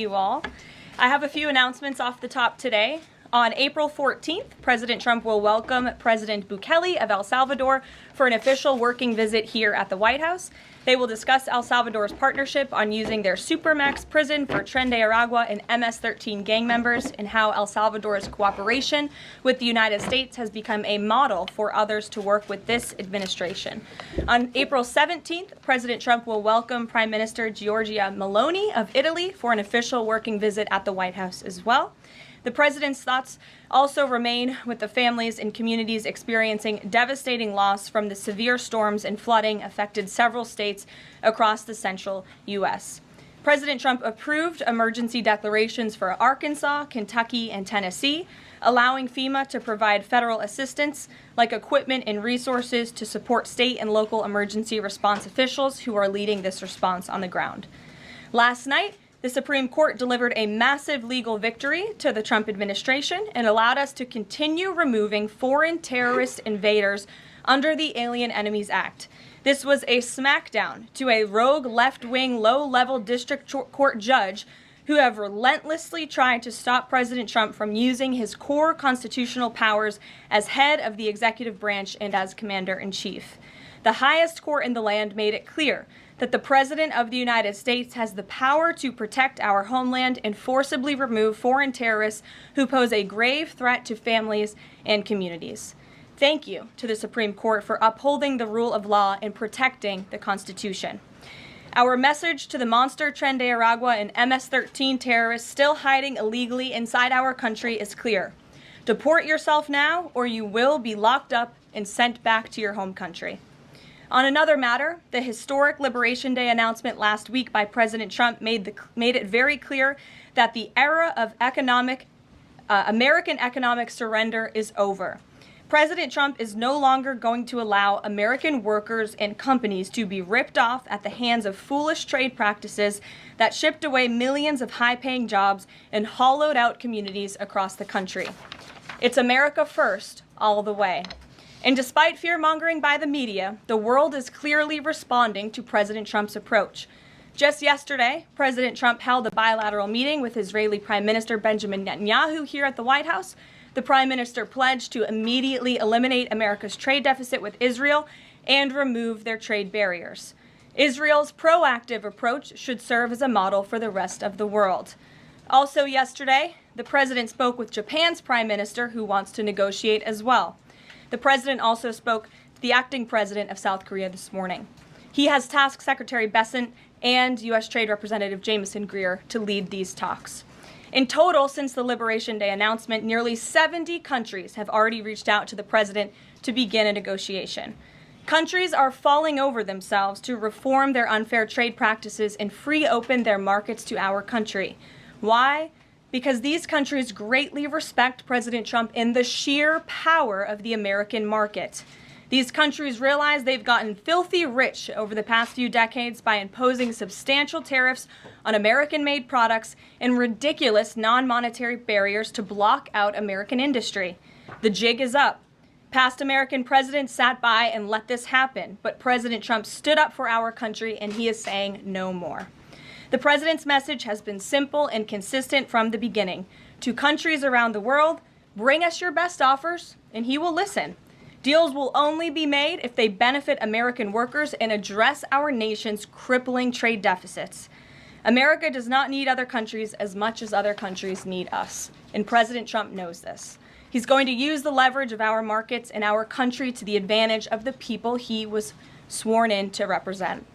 You all. I have a few announcements off the top today. On April 14th, President Trump will welcome President Bukele of El Salvador for an official working visit here at the White House. They will discuss El Salvador's partnership on using their Supermax prison for Tren de Aragua and MS-13 gang members, and how El Salvador's cooperation with the United States has become a model for others to work with this administration. On April 17th, President Trump will welcome Prime Minister Giorgia Meloni of Italy for an official working visit at the White House as well. The president's thoughts also remain with the families and communities experiencing devastating loss from the severe storms and flooding affected several states across the central U.S. President Trump approved emergency declarations for Arkansas, Kentucky, and Tennessee, allowing FEMA to provide federal assistance like equipment and resources to support state and local emergency response officials who are leading this response on the ground. Last night, the Supreme Court delivered a massive legal victory to the Trump administration and allowed us to continue removing foreign terrorist invaders under the Alien Enemies Act. This was a smackdown to a rogue left-wing, low-level district court judge who have relentlessly tried to stop President Trump from using his core constitutional powers as head of the executive branch and as commander-in-chief. The highest court in the land made it clear that the President of the United States has the power to protect our homeland and forcibly remove foreign terrorists who pose a grave threat to families and communities. Thank you to the Supreme Court for upholding the rule of law and protecting the Constitution. Our message to the monster Tren de Aragua and MS-13 terrorists still hiding illegally inside our country is clear. Deport yourself now, or you will be locked up and sent back to your home country. On another matter, the historic Liberation Day announcement last week by President Trump made it very clear that the era of American economic surrender is over. President Trump is no longer going to allow American workers and companies to be ripped off at the hands of foolish trade practices that shipped away millions of high-paying jobs and hollowed out communities across the country. It's America first, all the way. And despite fear-mongering by the media, the world is clearly responding to President Trump's approach. Just yesterday, President Trump held a bilateral meeting with Israeli Prime Minister Benjamin Netanyahu here at the White House. The Prime Minister pledged to immediately eliminate America's trade deficit with Israel and remove their trade barriers. Israel's proactive approach should serve as a model for the rest of the world. Also yesterday, the President spoke with Japan's Prime Minister, who wants to negotiate as well. The President also spoke to the acting president of South Korea this morning. He has tasked Secretary Bessent and U.S. Trade Representative Jamieson Greer to lead these talks. In total, since the Liberation Day announcement, nearly 70 countries have already reached out to the President to begin a negotiation. Countries are falling over themselves to reform their unfair trade practices and free open their markets to our country. Why? Because these countries greatly respect President Trump in the sheer power of the American market. These countries realize they've gotten filthy rich over the past few decades by imposing substantial tariffs on American-made products and ridiculous non-monetary barriers to block out American industry. The jig is up. Past American presidents sat by and let this happen, but President Trump stood up for our country, and he is saying no more. The president's message has been simple and consistent from the beginning. To countries around the world, bring us your best offers, and he will listen. Deals will only be made if they benefit American workers and address our nation's crippling trade deficits. America does not need other countries as much as other countries need us, and President Trump knows this. He's going to use the leverage of our markets and our country to the advantage of the people he was sworn in to represent.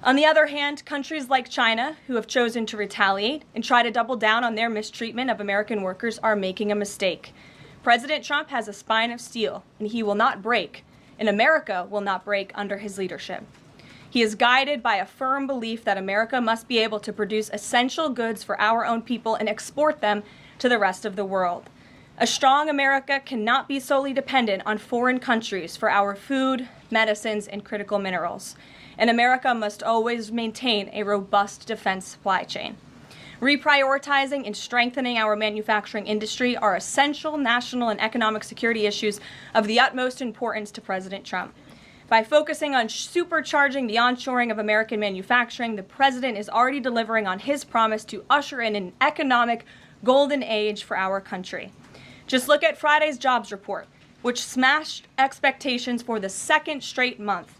On the other hand, countries like China, who have chosen to retaliate and try to double down on their mistreatment of American workers, are making a mistake. President Trump has a spine of steel, and he will not break, and America will not break under his leadership. He is guided by a firm belief that America must be able to produce essential goods for our own people and export them to the rest of the world. A strong America cannot be solely dependent on foreign countries for our food, medicines, and critical minerals. And America must always maintain a robust defense supply chain. Reprioritizing and strengthening our manufacturing industry are essential national and economic security issues of the utmost importance to President Trump. By focusing on supercharging the onshoring of American manufacturing, the president is already delivering on his promise to usher in an economic golden age for our country. Just look at Friday's jobs report, which smashed expectations for the second straight month.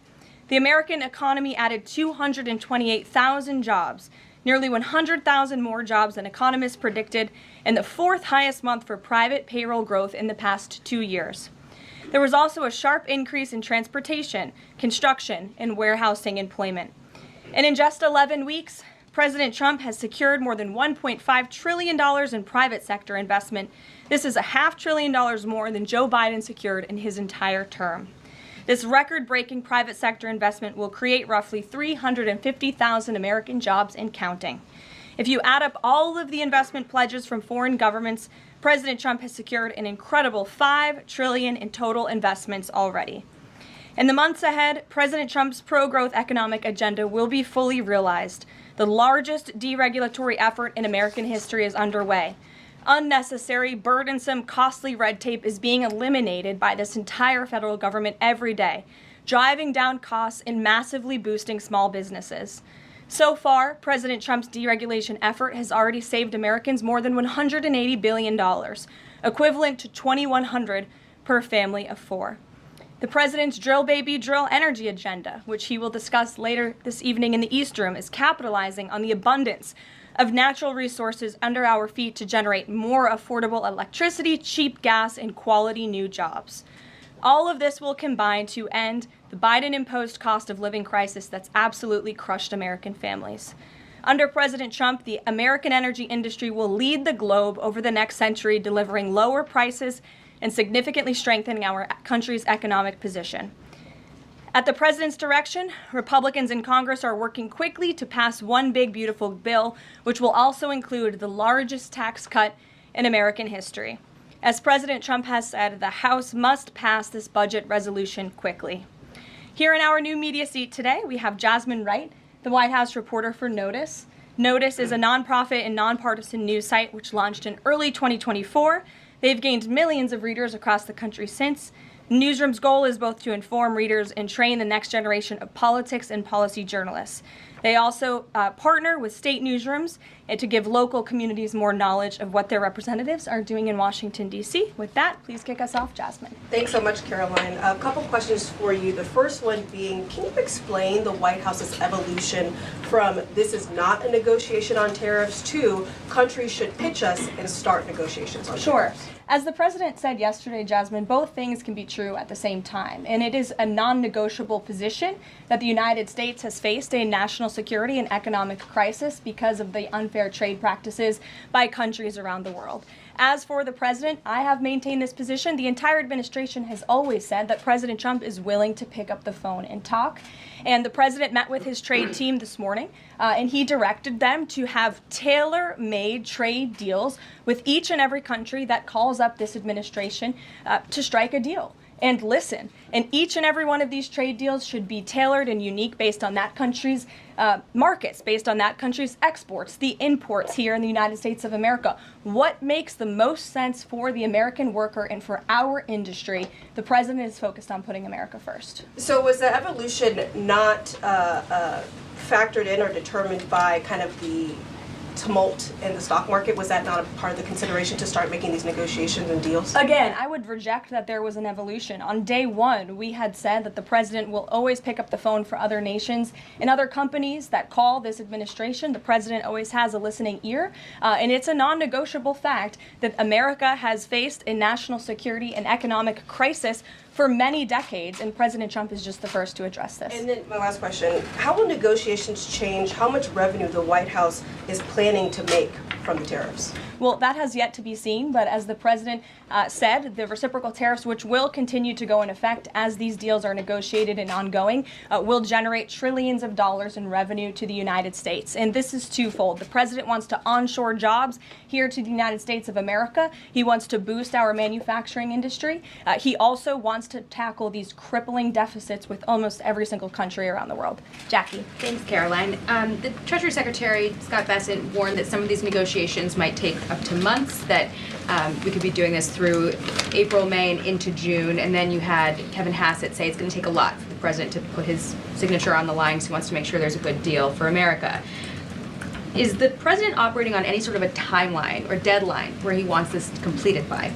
The American economy added 228,000 jobs, nearly 100,000 more jobs than economists predicted, and the fourth highest month for private payroll growth in the past 2 years. There was also a sharp increase in transportation, construction, and warehousing employment. And in just 11 weeks, President Trump has secured more than $1.5 trillion in private sector investment. This is $500 billion more than Joe Biden secured in his entire term. This record-breaking private sector investment will create roughly 350,000 American jobs and counting. If you add up all of the investment pledges from foreign governments, President Trump has secured an incredible $5 trillion in total investments already. In the months ahead, President Trump's pro-growth economic agenda will be fully realized. The largest deregulatory effort in American history is underway. Unnecessary, burdensome, costly red tape is being eliminated by this entire federal government every day, driving down costs and massively boosting small businesses. So far, President Trump's deregulation effort has already saved Americans more than $180 billion, equivalent to $2,100 per family of 4. The president's drill baby drill energy agenda, which he will discuss later this evening in the East Room, is capitalizing on the abundance of natural resources under our feet to generate more affordable electricity, cheap gas, and quality new jobs. All of this will combine to end the Biden-imposed cost of living crisis that's absolutely crushed American families. Under President Trump, the American energy industry will lead the globe over the next century, delivering lower prices and significantly strengthening our country's economic position. At the president's direction, Republicans in Congress are working quickly to pass one big, beautiful bill, which will also include the largest tax cut in American history. As President Trump has said, the House must pass this budget resolution quickly. Here in our new media seat today, we have Jasmine Wright, the White House reporter for Notice. Notice is a nonprofit and nonpartisan news site which launched in early 2024. They've gained millions of readers across the country since. Newsroom's goal is both to inform readers and train the next generation of politics and policy journalists. They also partner with state newsrooms to give local communities more knowledge of what their representatives are doing in Washington, D.C. With that, please kick us off, Jasmine. Thanks so much, Karoline. A couple questions for you. The first one being, can you explain the White House's evolution from this is not a negotiation on tariffs to countries should pitch us and start negotiations on tariffs? As the president said yesterday, Jasmine, both things can be true at the same time. And it is a non-negotiable position that the United States has faced a national security and economic crisis because of the unfair trade practices by countries around the world. As for the president, I have maintained this position. The entire administration has always said that President Trump is willing to pick up the phone and talk. And the president met with his trade team this morning, and he directed them to have tailor-made trade deals with each and every country that calls up this administration to strike a deal. And listen, and each and every one of these trade deals should be tailored and unique based on that country's markets, based on that country's exports, the imports here in the United States of America. What makes the most sense for the American worker and for our industry? The president is focused on putting America first. So was the evolution not factored in or determined by kind of the tumult in the stock market? Was that not a part of the consideration to start making these negotiations and deals? Again, I would reject that there was an evolution. On day one, we had said that the president will always pick up the phone for other nations and other companies that call this administration. The president always has a listening ear, and it's a non-negotiable fact that America has faced a national security and economic crisis for many decades, and President Trump is just the first to address this. And then my last question, how will negotiations change how much revenue the White House is planning to make from the tariffs? Well, that has yet to be seen, but as the president said, the reciprocal tariffs, which will continue to go in effect as these deals are negotiated and ongoing, will generate trillions of dollars in revenue to the United States. And this is twofold. The president wants to onshore jobs here to the United States of America. He wants to boost our manufacturing industry. He also wants to tackle these crippling deficits with almost every single country around the world. Jackie. Thanks, Karoline. The Treasury Secretary, Scott Bessent, warned that some of these negotiations might take up to months, that we could be doing this through April, May, and into June. And then you had Kevin Hassett say it's going to take a lot for the president to put his signature on the line because he wants to make sure there's a good deal for America. Is the president operating on any sort of a timeline or deadline where he wants this completed by?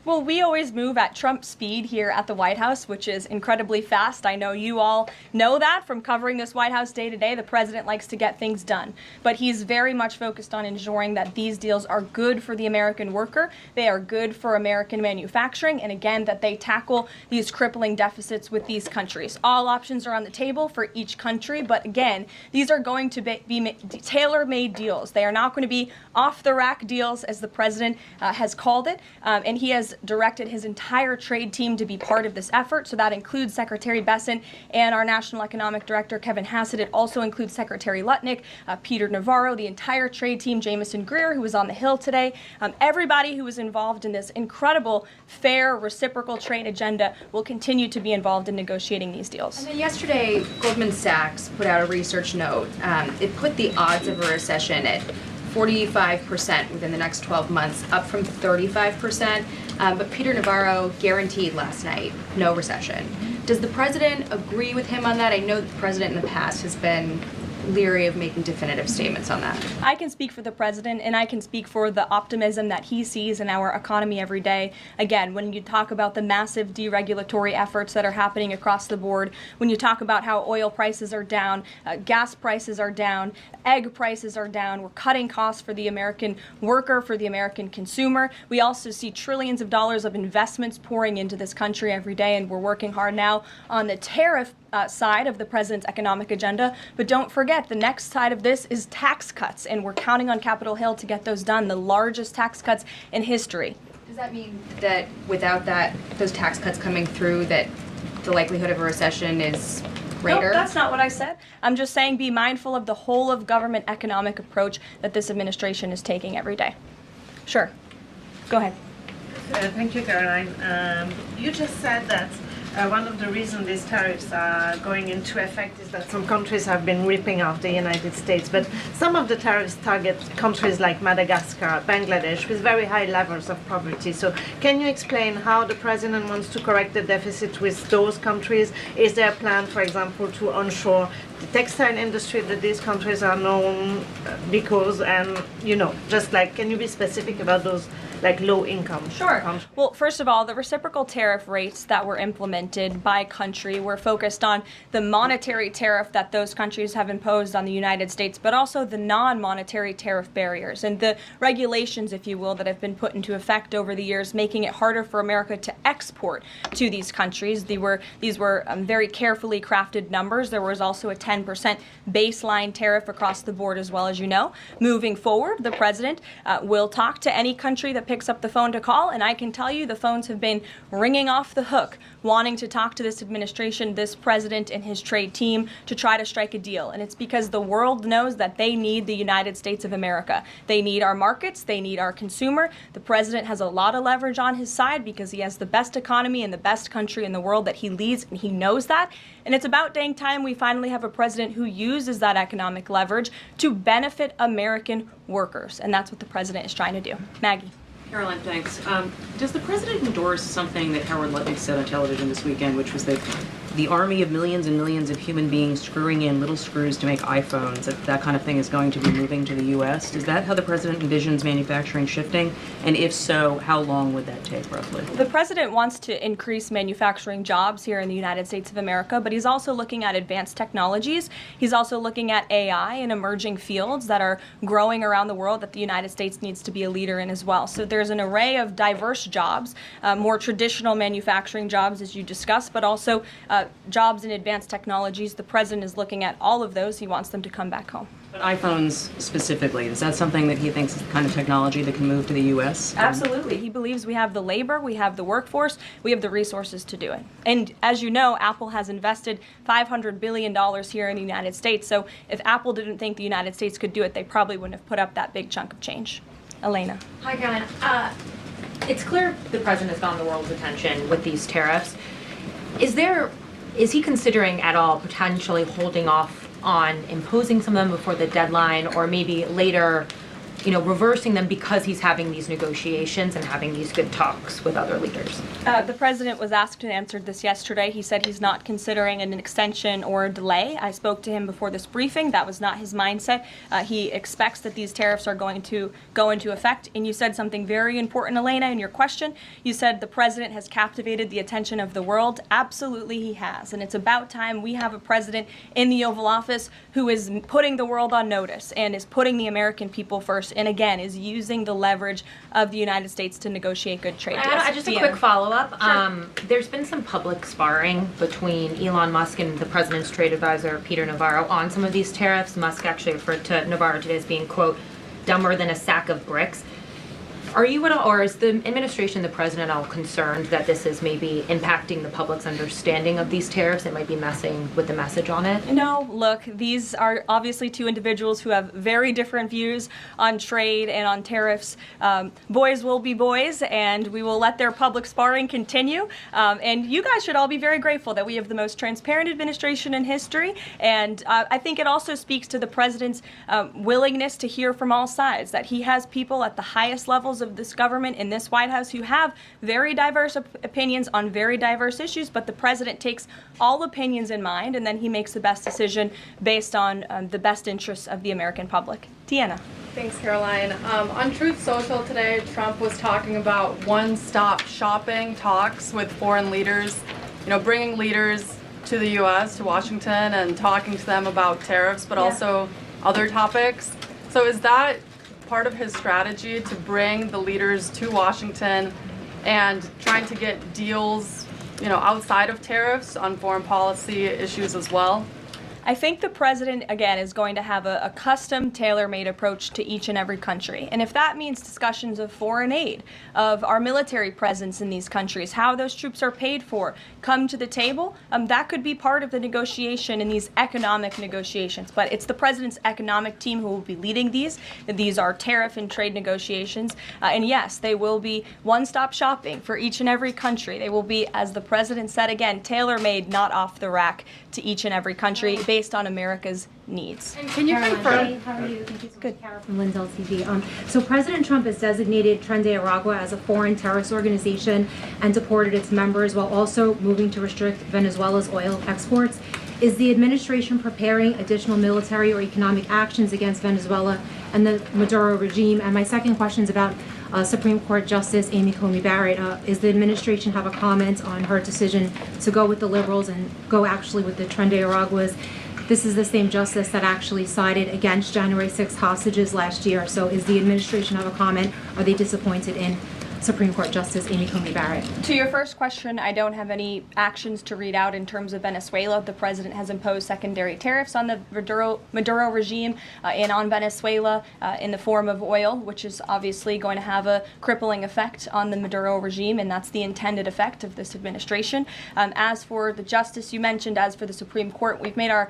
Well, we always move at Trump speed here at the White House, which is incredibly fast. I know you all know that from covering this White House day to day. The president likes to get things done, but he's very much focused on ensuring that these deals are good for the American worker. They are good for American manufacturing, and again, that they tackle these crippling deficits with these countries. All options are on the table for each country, but again, these are going to be tailor-made deals. They are not going to be off-the-rack deals, as the president has called it, and he has directed his entire trade team to be part of this effort. So that includes Secretary Bessent and our National Economic Director, Kevin Hassett. It also includes Secretary Lutnick, Peter Navarro, the entire trade team, Jamison Greer, who was on the Hill today. Everybody who was involved in this incredible, fair, reciprocal trade agenda will continue to be involved in negotiating these deals. And then yesterday, Goldman Sachs put out a research note. It put the odds of a recession at 45% within the next 12 months, up from 35%. But Peter Navarro guaranteed last night no recession. Does the president agree with him on that? I know the president in the past has been leery of making definitive statements on that. I can speak for the president, and I can speak for the optimism that he sees in our economy every day. Again, when you talk about the massive deregulatory efforts that are happening across the board, when you talk about how oil prices are down, gas prices are down, egg prices are down, we're cutting costs for the American worker, for the American consumer. We also see trillions of dollars of investments pouring into this country every day, and we're working hard now on the tariff side of the president's economic agenda. But don't forget, the next side of this is tax cuts, and we're counting on Capitol Hill to get those done, the largest tax cuts in history. Does that mean that without those tax cuts coming through, that the likelihood of a recession is greater? No, that's not what I said. I'm just saying be mindful of the whole of government economic approach that this administration is taking every day. Sure. Go ahead. Thank you, Caroline. You just said that one of the reasons these tariffs are going into effect is that some countries have been ripping off the United States, but some of the tariffs target countries like Madagascar, Bangladesh, with very high levels of poverty. So can you explain how the president wants to correct the deficit with those countries? Is there a plan, for example, to onshore the textile industry that these countries are known because, and just like, can you be specific about those like low income? Sure. Well, first of all, the reciprocal tariff rates that were implemented by country were focused on the monetary tariff that those countries have imposed on the United States, but also the non-monetary tariff barriers and the regulations, if you will, that have been put into effect over the years, making it harder for America to export to these countries. These were very carefully crafted numbers. There was also a 10% baseline tariff across the board, as well, as you know. Moving forward, the president will talk to any country that picks up the phone to call, and I can tell you the phones have been ringing off the hook, wanting to talk to this administration, this president, and his trade team to try to strike a deal. And it's because the world knows that they need the United States of America. They need our markets. They need our consumer. The president has a lot of leverage on his side because he has the best economy and the best country in the world that he leads, and he knows that. And it's about dang time we finally have a president who uses that economic leverage to benefit American workers. And that's what the president is trying to do. Maggie. Caroline, thanks. Does the president endorse something that Howard Lutnick said on television this weekend, which was that the army of millions and millions of human beings screwing in little screws to make iPhones, that kind of thing is going to be moving to the U.S.? Is that how the president envisions manufacturing shifting? And if so, how long would that take, roughly? The president wants to increase manufacturing jobs here in the United States of America, but he's also looking at advanced technologies. He's also looking at AI and emerging fields that are growing around the world that the United States needs to be a leader in as well. So there's an array of diverse jobs, more traditional manufacturing jobs, as you discussed, but also jobs in advanced technologies. The president is looking at all of those. He wants them to come back home. But iPhones specifically, is that something that he thinks is the kind of technology that can move to the U.S.? Absolutely. He believes we have the labor, we have the workforce, we have the resources to do it. And as you know, Apple has invested $500 billion here in the United States. So if Apple didn't think the United States could do it, they probably wouldn't have put up that big chunk of change. Elena. Hi, Caroline. It's clear the president has gotten the world's attention with these tariffs. Is he considering at all potentially holding off on imposing some of them before the deadline, or maybe later reversing them because he's having these negotiations and having these good talks with other leaders? The president was asked and answered this yesterday. He said he's not considering an extension or a delay. I spoke to him before this briefing. That was not his mindset. He expects that these tariffs are going to go into effect. And you said something very important, Elena, in your question. You said the president has captivated the attention of the world. Absolutely he has. And it's about time we have a president in the Oval Office who is putting the world on notice and is putting the American people first, and again is using the leverage of the United States to negotiate good trade deals. Just a quick follow-up. Sure. There's been some public sparring between Elon Musk and the president's trade advisor, Peter Navarro, on some of these tariffs. Musk actually referred to Navarro today as being, quote, dumber than a sack of bricks. Are you at all, or is the administration, the president, all concerned that this is maybe impacting the public's understanding of these tariffs? It might be messing with the message on it? No, look, these are obviously two individuals who have very different views on trade and on tariffs. Boys will be boys, and we will let their public sparring continue. And you guys should all be very grateful that we have the most transparent administration in history. And I think it also speaks to the president's willingness to hear from all sides, that he has people at the highest levels of this government in this White House who have very diverse opinions on very diverse issues, but the president takes all opinions in mind and then he makes the best decision based on the best interests of the American public. Deanna. Thanks, Caroline. On Truth Social today, Trump was talking about one-stop shopping talks with foreign leaders, bringing leaders to the U.S., to Washington, and talking to them about tariffs, but also other topics. So is that part of his strategy to bring the leaders to Washington and trying to get deals, outside of tariffs on foreign policy issues as well? I think the president, again, is going to have a custom, tailor-made approach to each and every country. And if that means discussions of foreign aid, of our military presence in these countries, how those troops are paid for, come to the table, that could be part of the negotiation in these economic negotiations. But it's the president's economic team who will be leading these. These are tariff and trade negotiations. And yes, they will be one-stop shopping for each and every country. They will be, as the president said again, tailor-made, not off the rack to each and every country based on America's needs. And can you confirm? How are you? Thank you so much. Good. Kara from Lindsay TV. So President Trump has designated Tren de Aragua as a foreign terrorist organization and deported its members while also moving to restrict Venezuela's oil exports. Is the administration preparing additional military or economic actions against Venezuela and the Maduro regime? And my second question is about Supreme Court Justice Amy Coney Barrett. Is the administration have a comment on her decision to go with the liberals and go actually with the Tren de Araguas? This is the same justice that actually sided against January 6th hostages last year. So is the administration have a comment? Are they disappointed in Supreme Court Justice Amy Coney Barrett? To your first question, I don't have any actions to read out in terms of Venezuela. The president has imposed secondary tariffs on the Maduro regime and on Venezuela in the form of oil, which is obviously going to have a crippling effect on the Maduro regime, and that's the intended effect of this administration. As for the justice you mentioned, as for the Supreme Court, we've made our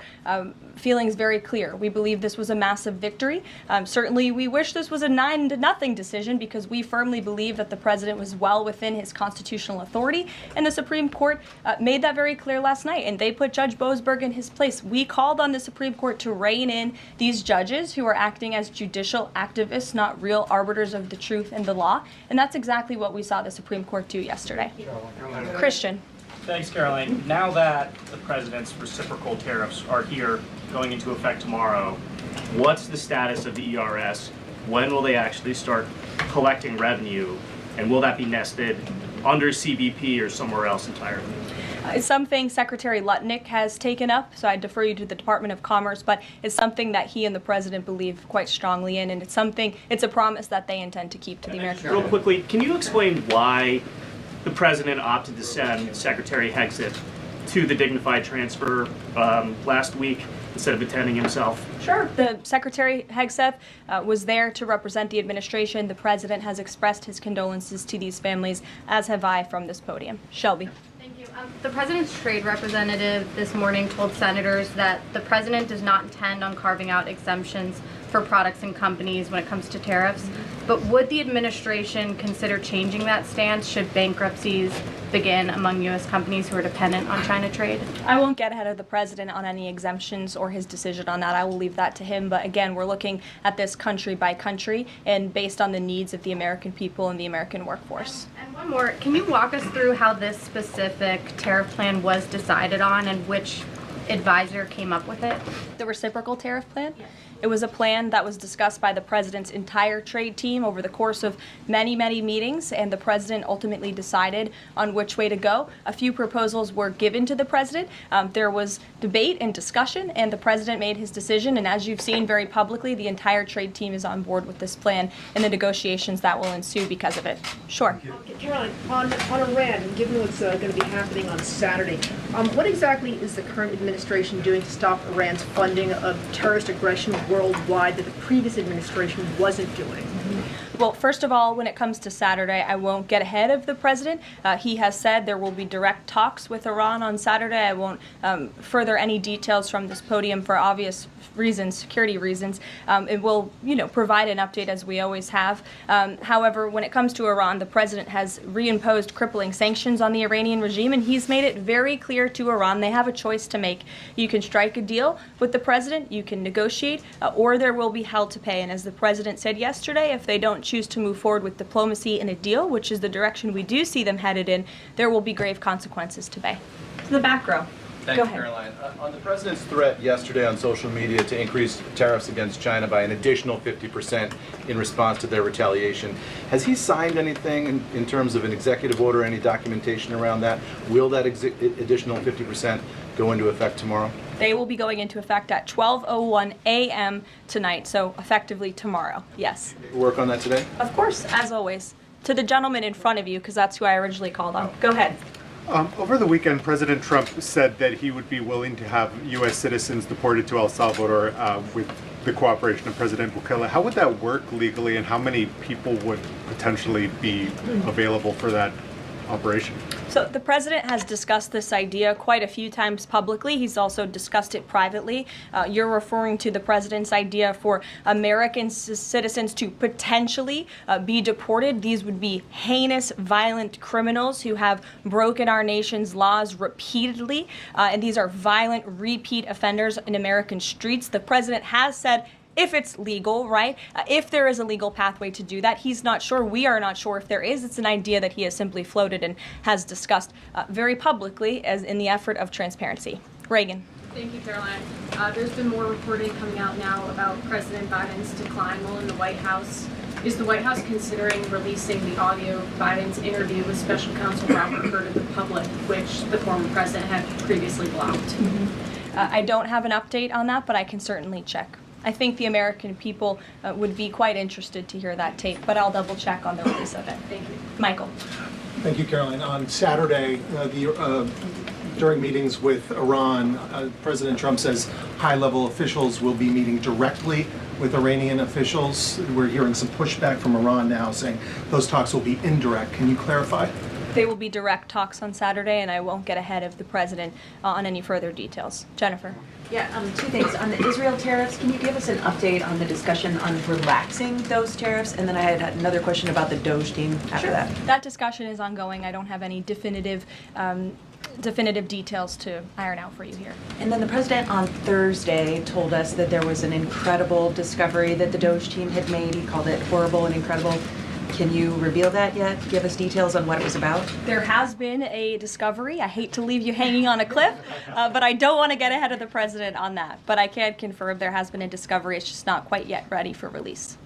feelings very clear. We believe this was a massive victory. Certainly, we wish this was a 9-0 decision because we firmly believe that the president was well within his constitutional authority, and the Supreme Court made that very clear last night, and they put Judge Boasberg in his place. We called on the Supreme Court to rein in these judges who are acting as judicial activists, not real arbiters of the truth and the law, and that's exactly what we saw the Supreme Court do yesterday. Christian. Thanks, Caroline. Now that the president's reciprocal tariffs are here, going into effect tomorrow, what's the status of the ERS? When will they actually start collecting revenue? And will that be nested under CBP or somewhere else entirely? It's something Secretary Lutnick has taken up, so I defer you to the Department of Commerce, but it's something that he and the president believe quite strongly in, and it's a promise that they intend to keep to the American people. Real quickly, can you explain why the president opted to send Secretary Hegseth to the dignified transfer last week instead of attending himself? Sure. The Secretary Hegseth was there to represent the administration. The president has expressed his condolences to these families, as have I from this podium. Shelby. Thank you. The president's trade representative this morning told senators that the president does not intend on carving out exemptions for products and companies when it comes to tariffs. But would the administration consider changing that stance should bankruptcies begin among U.S. companies who are dependent on China trade? I won't get ahead of the president on any exemptions or his decision on that. I will leave that to him. But again, we're looking at this country by country and based on the needs of the American people and the American workforce. And one more, can you walk us through how this specific tariff plan was decided on and which advisor came up with it? The reciprocal tariff plan? Yes. It was a plan that was discussed by the president's entire trade team over the course of many, many meetings, and the president ultimately decided on which way to go. A few proposals were given to the president. There was debate and discussion, and the president made his decision, and as you've seen very publicly, the entire trade team is on board with this plan and the negotiations that will ensue because of it. Sure. Karoline, on Iran, and given what's going to be happening on Saturday, what exactly is the current administration doing to stop Iran's funding of terrorist aggression worldwide that the previous administration wasn't doing? Well, first of all, when it comes to Saturday, I won't get ahead of the president. He has said there will be direct talks with Iran on Saturday. I won't further any details from this podium for obvious reasons, security reasons. It will, provide an update as we always have. However, when it comes to Iran, the president has reimposed crippling sanctions on the Iranian regime, and he's made it very clear to Iran they have a choice to make. You can strike a deal with the president, you can negotiate, or there will be hell to pay. And as the president said yesterday, if they don't choose to move forward with diplomacy and a deal, which is the direction we do see them headed in, there will be grave consequences to pay. To the back row. Thank you, Caroline. On the president's threat yesterday on social media to increase tariffs against China by an additional 50% in response to their retaliation, has he signed anything in terms of an executive order, any documentation around that? Will that additional 50% go into effect tomorrow? They will be going into effect at 12:01 a.m. tonight, so effectively tomorrow, yes. Work on that today? Of course, as always. To the gentleman in front of you, because that's who I originally called on. Go ahead. Over the weekend, President Trump said that he would be willing to have U.S. citizens deported to El Salvador with the cooperation of President Bukele. How would that work legally, and how many people would potentially be available for that operation? So the president has discussed this idea quite a few times publicly. He's also discussed it privately. You're referring to the president's idea for American citizens to potentially be deported. These would be heinous, violent criminals who have broken our nation's laws repeatedly, and these are violent, repeat offenders in American streets. The president has said, if it's legal, right? If there is a legal pathway to do that, he's not sure. We are not sure if there is. It's an idea that he has simply floated and has discussed very publicly as in the effort of transparency. Reagan. Thank you, Caroline. There's been more reporting coming out now about President Biden's decline while in the White House. Is the White House considering releasing the audio of Biden's interview with Special Counsel Robert Hur to the public, which the former president had previously blocked? I don't have an update on that, but I can certainly check. I think the American people would be quite interested to hear that tape, but I'll double check on the release of it. Thank you. Michael. Thank you, Caroline. On Saturday, during meetings with Iran, President Trump says high-level officials will be meeting directly with Iranian officials. We're hearing some pushback from Iran now saying those talks will be indirect. Can you clarify? They will be direct talks on Saturday, and I won't get ahead of the president on any further details. Jennifer. Yeah, two things. On the Israel tariffs, can you give us an update on the discussion on relaxing those tariffs? And then I had another question about the DOJ team after that. That discussion is ongoing. I don't have any definitive details to iron out for you here. And then the president on Thursday told us that there was an incredible discovery that the DOJ team had made. He called it horrible and incredible. Can you reveal that yet? Give us details on what it was about? There has been a discovery. I hate to leave you hanging on a cliff, but I don't want to get ahead of the president on that. But I can confirm there has been a discovery. It's just not quite yet ready for release.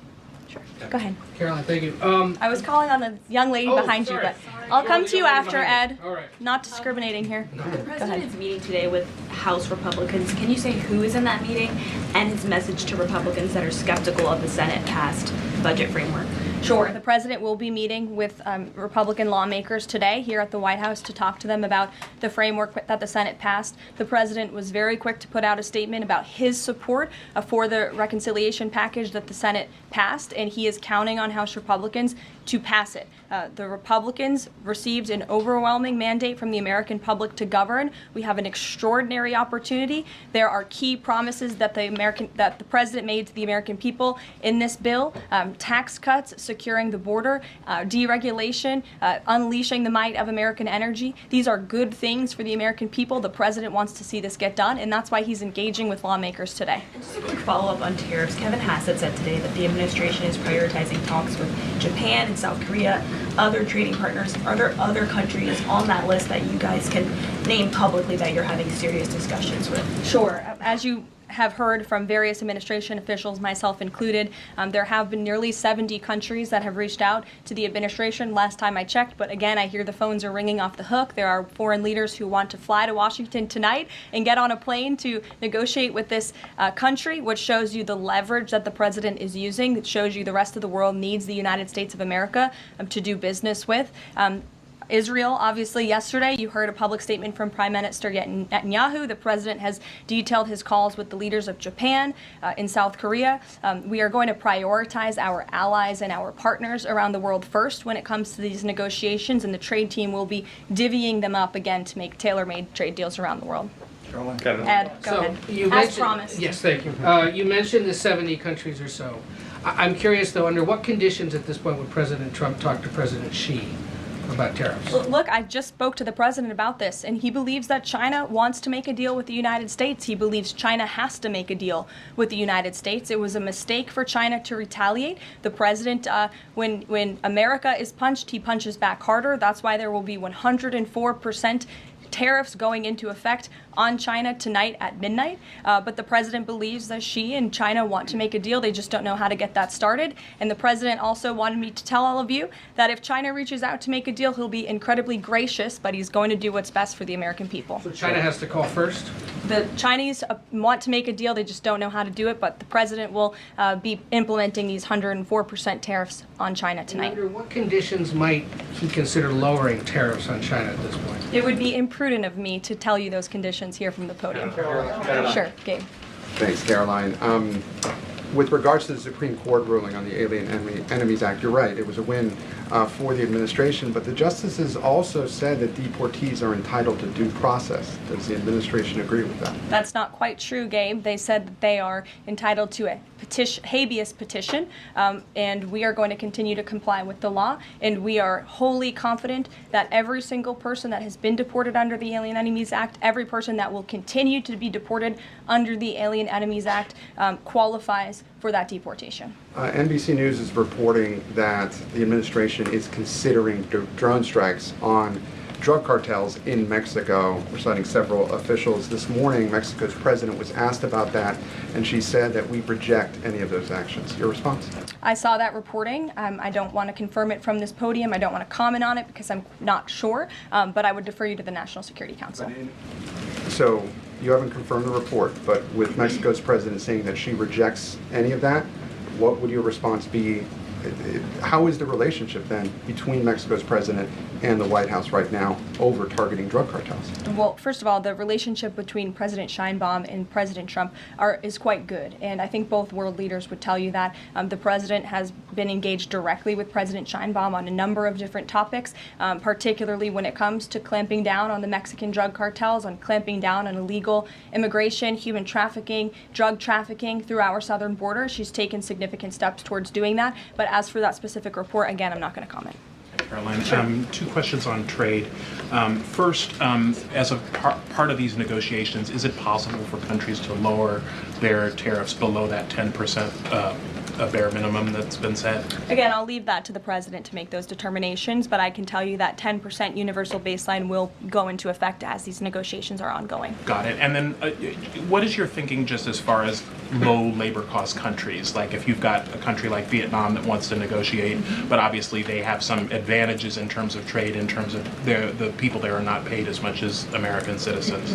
Sure. Go ahead. Caroline, thank you. I was calling on the young lady behind you, but I'll come to you after, Ed. All right. Not discriminating here. The president's meeting today with House Republicans. Can you say who is in that meeting and his message to Republicans that are skeptical of the Senate-passed budget framework? Sure. The president will be meeting with Republican lawmakers today here at the White House to talk to them about the framework that the Senate passed. The president was very quick to put out a statement about his support for the reconciliation package that the Senate passed, and he is counting on House Republicans to pass it. The Republicans received an overwhelming mandate from the American public to govern. We have an extraordinary opportunity. There are key promises that the president made to the American people in this bill: tax cuts, securing the border, deregulation, unleashing the might of American energy. These are good things for the American people. The president wants to see this get done, and that's why he's engaging with lawmakers today. Just a quick follow-up on tariffs. Kevin Hassett said today that the administration is prioritizing talks with Japan and South Korea, other trading partners. Are there other countries on that list that you guys can name publicly that you're having serious discussions with? Sure. As you have heard from various administration officials, myself included, there have been nearly 70 countries that have reached out to the administration last time I checked, but again, I hear the phones are ringing off the hook. There are foreign leaders who want to fly to Washington tonight and get on a plane to negotiate with this country, which shows you the leverage that the president is using. It shows you the rest of the world needs the United States of America to do business with. Israel, obviously, yesterday you heard a public statement from Prime Minister Netanyahu. The president has detailed his calls with the leaders of Japan, in South Korea. We are going to prioritize our allies and our partners around the world first when it comes to these negotiations, and the trade team will be divvying them up again to make tailor-made trade deals around the world. Ed, go ahead. As promised. Yes, thank you. You mentioned the 70 countries or so. I'm curious, though, under what conditions at this point would President Trump talk to President Xi about tariffs? Look, I just spoke to the president about this, and he believes that China wants to make a deal with the United States. He believes China has to make a deal with the United States. It was a mistake for China to retaliate. The president, when America is punched, he punches back harder. That's why there will be 104% tariffs going into effect on China tonight at midnight. But the president believes that Xi and China want to make a deal. They just don't know how to get that started. And the president also wanted me to tell all of you that if China reaches out to make a deal, he'll be incredibly gracious, but he's going to do what's best for the American people. So China has to call first? The Chinese want to make a deal. They just don't know how to do it. But the president will be implementing these 104% tariffs on China tonight. And under what conditions might he consider lowering tariffs on China at this point? It would be imprudent of me to tell you those conditions here from the podium. Sure, Gabe. Thanks, Caroline. With regards to the Supreme Court ruling on the Alien Enemies Act, you're right, it was a win for the administration, but the justices also said that deportees are entitled to due process. Does the administration agree with that? That's not quite true, Gabe. They said that they are entitled to a habeas petition, and we are going to continue to comply with the law, and we are wholly confident that every single person that has been deported under the Alien Enemies Act, every person that will continue to be deported under the Alien Enemies Act qualifies for that deportation. NBC News is reporting that the administration is considering drone strikes on drug cartels in Mexico. We're citing several officials. This morning, Mexico's president was asked about that, and she said that we reject any of those actions. Your response? I saw that reporting. I don't want to confirm it from this podium. I don't want to comment on it because I'm not sure, but I would defer you to the National Security Council. So you haven't confirmed the report, but with Mexico's president saying that she rejects any of that, what would your response be? How is the relationship then between Mexico's president and the White House right now over targeting drug cartels? Well, first of all, the relationship between President Sheinbaum and President Trump is quite good, and I think both world leaders would tell you that. The president has been engaged directly with President Sheinbaum on a number of different topics, particularly when it comes to clamping down on the Mexican drug cartels, on clamping down on illegal immigration, human trafficking, drug trafficking through our southern border. She's taken significant steps towards doing that, but as for that specific report, again, I'm not going to comment. Caroline, two questions on trade. First, as a part of these negotiations, is it possible for countries to lower their tariffs below that 10% bare minimum that's been set? Again, I'll leave that to the president to make those determinations, but I can tell you that 10% universal baseline will go into effect as these negotiations are ongoing. Got it. And then what is your thinking just as far as low labor cost countries? Like if you've got a country like Vietnam that wants to negotiate, but obviously they have some advantages in terms of trade, in terms of the people there are not paid as much as American citizens.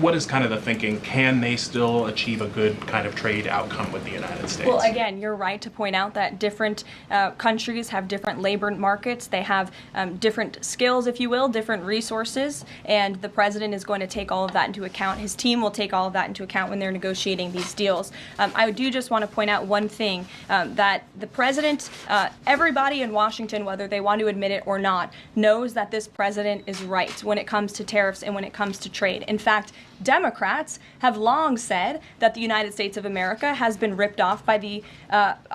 What is kind of the thinking? Can they still achieve a good kind of trade outcome with the United States? Well, again, you're right to point out that different countries have different labor markets. They have different skills, if you will, different resources, and the president is going to take all of that into account. His team will take all of that into account when they're negotiating these deals. I do just want to point out one thing, that the president, everybody in Washington, whether they want to admit it or not, knows that this president is right when it comes to tariffs and when it comes to trade. In fact, Democrats have long said that the United States of America has been ripped off by the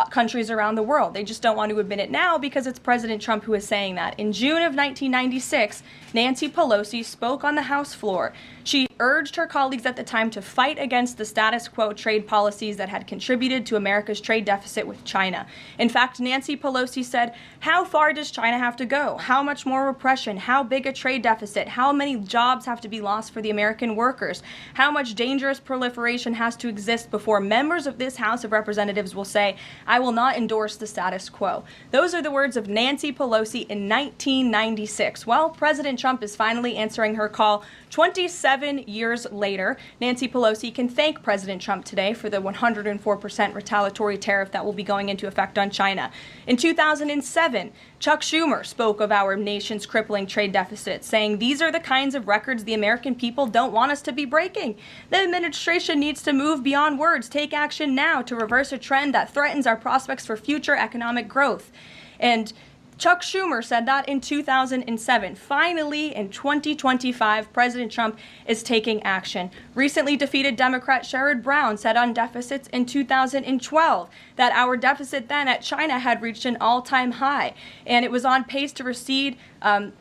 countries around the world. They just don't want to admit it now because it's President Trump who is saying that. In June of 1996, Nancy Pelosi spoke on the House floor. She urged her colleagues at the time to fight against the status quo trade policies that had contributed to America's trade deficit with China. In fact, Nancy Pelosi said, "How far does China have to go? How much more repression? How big a trade deficit? How many jobs have to be lost for the American workers? How much dangerous proliferation has to exist before members of this House of Representatives will say, 'I will not endorse the status quo'?" Those are the words of Nancy Pelosi in 1996. Well, President Trump is finally answering her call 27 years later. Nancy Pelosi can thank President Trump today for the 104% retaliatory tariff that will be going into effect on China. In 2007, Chuck Schumer spoke of our nation's crippling trade deficit, saying these are the kinds of records the American people don't want us to be breaking. The administration needs to move beyond words, take action now to reverse a trend that threatens our prospects for future economic growth. And Chuck Schumer said that in 2007. Finally, in 2025, President Trump is taking action. Recently defeated Democrat Sherrod Brown said on deficits in 2012 that our deficit then at China had reached an all-time high, and it was on pace to recede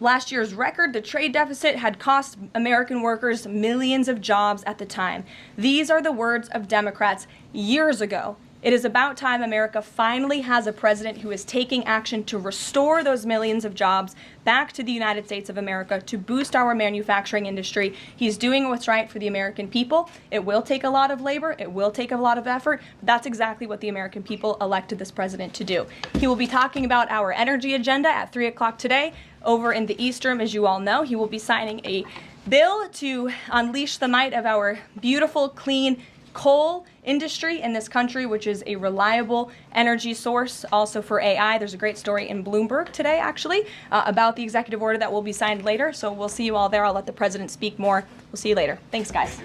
last year's record. The trade deficit had cost American workers millions of jobs at the time. These are the words of Democrats years ago. It is about time America finally has a president who is taking action to restore those millions of jobs back to the United States of America, to boost our manufacturing industry. He's doing what's right for the American people. It will take a lot of labor. It will take a lot of effort. But that's exactly what the American people elected this president to do. He will be talking about our energy agenda at 3 o'clock today over in the East Room. As you all know, he will be signing a bill to unleash the might of our beautiful, clean coal industry in this country, which is a reliable energy source also for AI. There's a great story in Bloomberg today, actually, about the executive order that will be signed later. So we'll see you all there. I'll let the president speak more. We'll see you later. Thanks, guys.